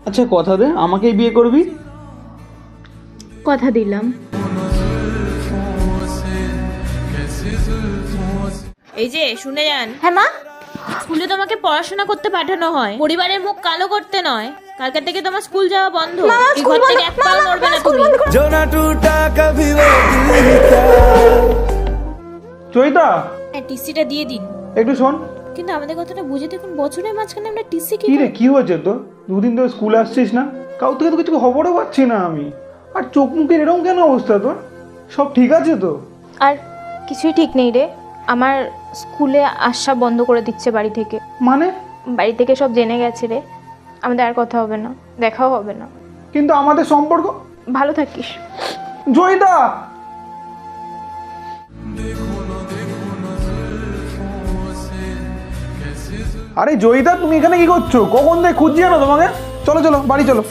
আচ্ছা কথা দে, আমাকেই বিয়ে করবি? কথা দিলাম। এই যে শুনে যান। হ্যাঁ মা। স্কুলে তোমাকে পড়াশোনা করতে পাঠানো হয়, পরিবারের মুখ কালো করতে নয়। কালকে থেকে তোমার স্কুল যাওয়া বন্ধ। এই ঘর থেকে এক পাও নড়বে না তুমি। চৈতা, টিসিটা দিয়ে দিন। একটু শোন। কিন্তু আমাদের কথাটা বুঝে দেখুন, বছরের মাঝখানে আমরা টিসি কি রে, কি হয়েছে তোর? দুদিন ধরে স্কুলে আসছিস না, কাউ থেকে তো কিছু খবরও পাচ্ছি না আমি। আর চোখ মুখের এরকম কেন অবস্থা তোর? সব ঠিক আছে তো? আর কিছুই ঠিক নেই রে, আমার স্কুলে আসা বন্ধ করে দিচ্ছে বাড়ি থেকে। মানে? বাড়ি থেকে সব জেনে গেছে রে, আমাদের আর কথা হবে না, দেখাও হবে না। কিন্তু আমাদের সম্পর্ক? ভালো থাকিস। জয়দা! আরে জয়দা, তুমি এখানে কি করছো? কখন থেকে খুঁজছি না তোমাকে। চলো চলো, বাড়ি চলো।